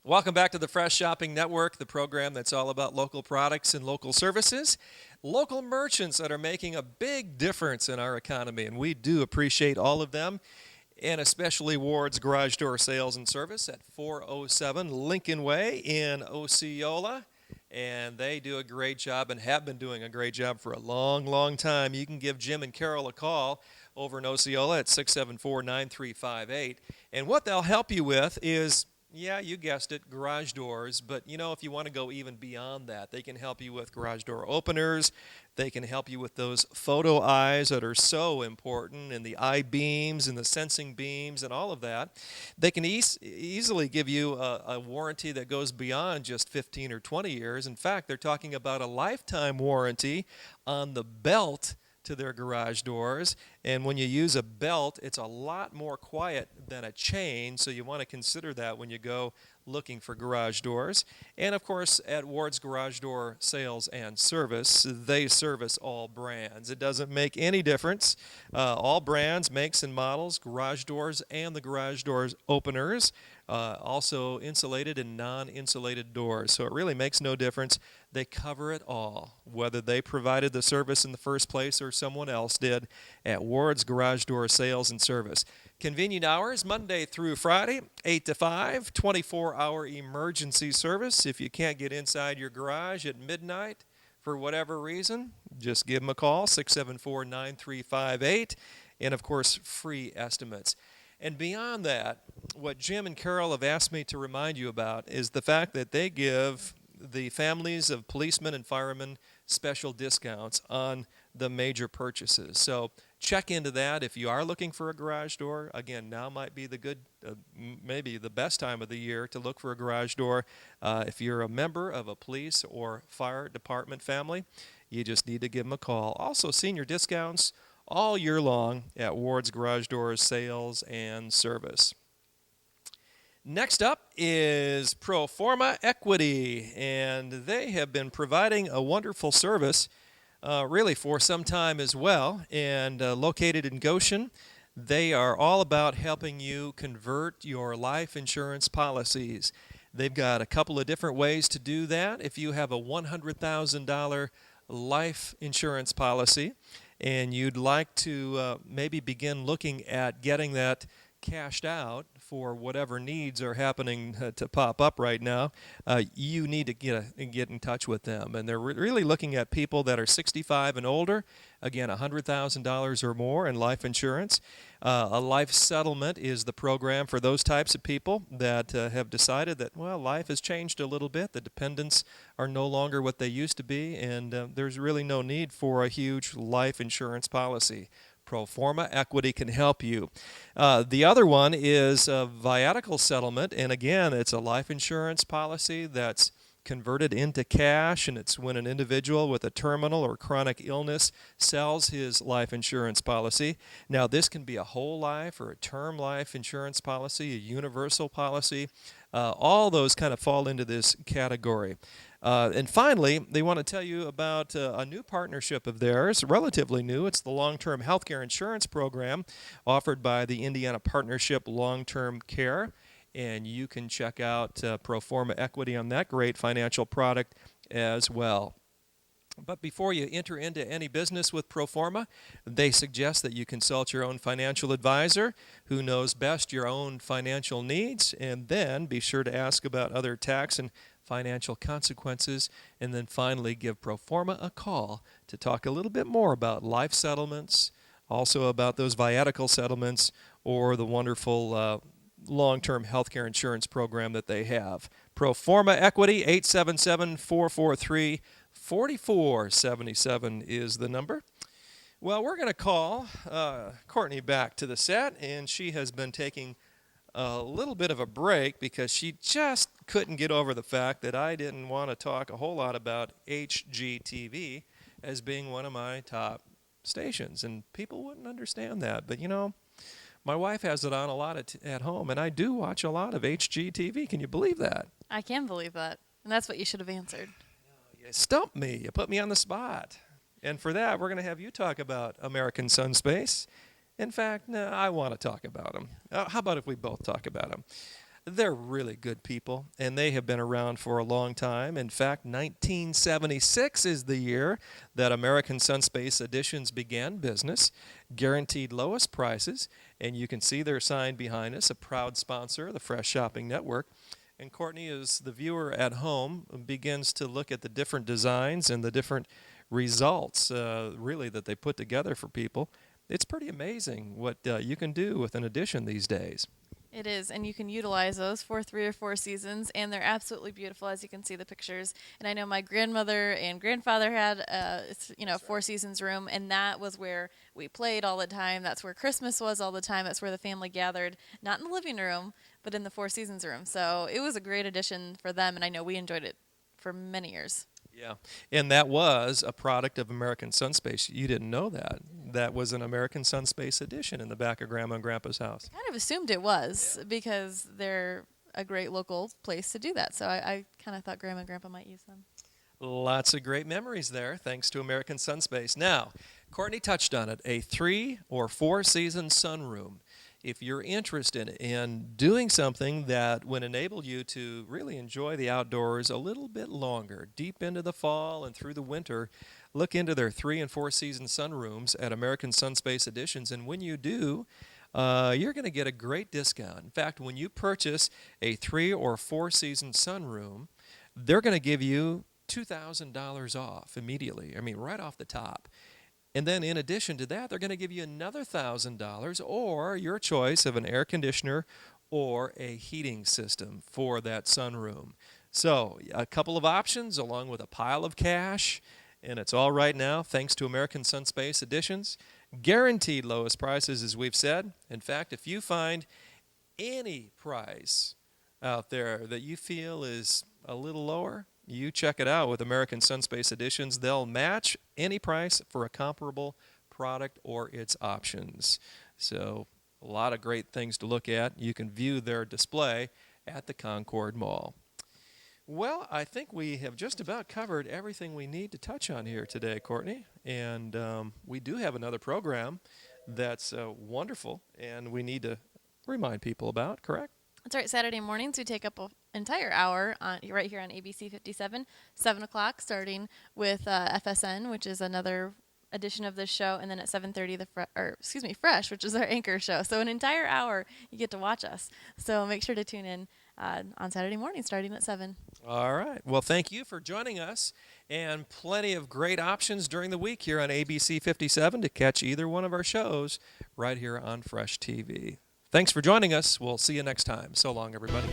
Welcome back to the Fresh Shopping Network, the program that's all about local products and local services, local merchants that are making a big difference in our economy, and we do appreciate all of them, and especially Ward's Garage Door Sales and Service at 407 Lincoln Way in Osceola. And they do a great job and have been doing a great job for a long, long time. You can give Jim and Carol a call over in Osceola at 674-9358. And what they'll help you with is, yeah, you guessed it, garage doors. But, if you want to go even beyond that, they can help you with garage door openers. They can help you with those photo eyes that are so important, and the eye beams and the sensing beams and all of that. They can easily give you a warranty that goes beyond just 15 or 20 years. In fact, they're talking about a lifetime warranty on the belt to their garage doors. And when you use a belt, it's a lot more quiet than a chain, so you want to consider that when you go looking for garage doors. And of course, at Ward's Garage Door Sales and Service, they service all brands. It doesn't make any difference. All brands, makes and models, garage doors and the garage doors openers, also insulated and non-insulated doors. So it really makes no difference. They cover it all, whether they provided the service in the first place or someone else did, at Ward's Garage Door Sales and Service. Convenient hours, Monday through Friday, 8 to 5, 24-hour emergency service. If you can't get inside your garage at midnight for whatever reason, just give them a call, 674-9358, and of course, free estimates. And beyond that, what Jim and Carol have asked me to remind you about is the fact that they give the families of policemen and firemen special discounts on the major purchases. So check into that if you are looking for a garage door. Again, now might be maybe the best time of the year to look for a garage door. If you're a member of a police or fire department family, you just need to give them a call. Also, senior discounts all year long at Ward's Garage Doors Sales and Service. Next up is Proforma Equity, and they have been providing a wonderful service really for some time as well, and located in Goshen. They are all about helping you convert your life insurance policies. They've got a couple of different ways to do that. If you have a $100,000 life insurance policy and you'd like to maybe begin looking at getting that cashed out for whatever needs are happening to pop up right now, you need to get in touch with them. And they're really looking at people that are 65 and older, again, $100,000 or more in life insurance. A life settlement is the program for those types of people that have decided that, well, life has changed a little bit. The dependents are no longer what they used to be, and there's really no need for a huge life insurance policy. Proforma Equity can help you. The other one is a viatical settlement, and again, it's a life insurance policy that's converted into cash, and it's when an individual with a terminal or chronic illness sells his life insurance policy. Now, this can be a whole life or a term life insurance policy, a universal policy. All those kind of fall into this category. And finally, they want to tell you about a new partnership of theirs, relatively new. It's the long-term healthcare insurance program offered by the Indiana Partnership Long-Term Care. And you can check out Proforma Equity on that great financial product as well. But before you enter into any business with Proforma, they suggest that you consult your own financial advisor who knows best your own financial needs, and then be sure to ask about other tax and financial consequences, and then finally give Proforma a call to talk a little bit more about life settlements, also about those viatical settlements, or the wonderful long-term healthcare insurance program that they have. Proforma Equity, 877-443-4477 is the number. Well, we're going to call Courtney back to the set, and she has been taking a little bit of a break because she just couldn't get over the fact that I didn't want to talk a whole lot about HGTV as being one of my top stations, and people wouldn't understand that. But, my wife has it on a lot at home, and I do watch a lot of HGTV. Can you believe that? I can believe that, and that's what you should have answered. You stumped me. You put me on the spot. And for that, we're going to have you talk about American Sunspace. In fact, no, I want to talk about them. How about if we both talk about them? They're really good people, and they have been around for a long time. In fact, 1976 is the year that American Sunspace Editions began business, guaranteed lowest prices, and you can see their sign behind us, a proud sponsor of the Fresh Shopping Network. And Courtney, as the viewer at home begins to look at the different designs and the different results, really, that they put together for people, it's pretty amazing what you can do with an edition these days. It is, and you can utilize those for 3 or 4 seasons, and they're absolutely beautiful, as you can see the pictures. And I know my grandmother and grandfather had, Four Seasons room, and that was where we played all the time. That's where Christmas was all the time. That's where the family gathered, not in the living room, but in the Four Seasons room. So it was a great addition for them, and I know we enjoyed it for many years. Yeah, and that was a product of American Sunspace. You didn't know that. That was an American Sunspace edition in the back of Grandma and Grandpa's house. I kind of assumed it was because they're a great local place to do that. So I kind of thought Grandma and Grandpa might use them. Lots of great memories there, thanks to American Sunspace. Now, Courtney touched on it, a 3 or 4 season sunroom. If you're interested in doing something that would enable you to really enjoy the outdoors a little bit longer, deep into the fall and through the winter, look into their 3 and 4 season sunrooms at American Sunspace Editions. And when you do, you're going to get a great discount. In fact, when you purchase a 3 or 4 season sunroom, they're going to give you $2,000 off immediately. I mean, right off the top. And then in addition to that, they're going to give you another $1,000 or your choice of an air conditioner or a heating system for that sunroom. So a couple of options along with a pile of cash, and it's all right now thanks to American Sunspace Editions. Guaranteed lowest prices, as we've said. In fact, if you find any price out there that you feel is a little lower, you check it out with American Sunspace Editions. They'll match any price for a comparable product or its options. So a lot of great things to look at. You can view their display at the Concord Mall. Well, I think we have just about covered everything we need to touch on here today, Courtney. And we do have another program that's wonderful and we need to remind people about, correct? That's right. Saturday mornings, we take up an entire hour right here on ABC 57, 7 o'clock, starting with FSN, which is another edition of this show, and then at 7:30, Fresh, which is our anchor show. So an entire hour you get to watch us. So make sure to tune in on Saturday morning, starting at 7. All right. Well, thank you for joining us, and plenty of great options during the week here on ABC 57 to catch either one of our shows right here on Fresh TV. Thanks for joining us. We'll see you next time. So long, everybody.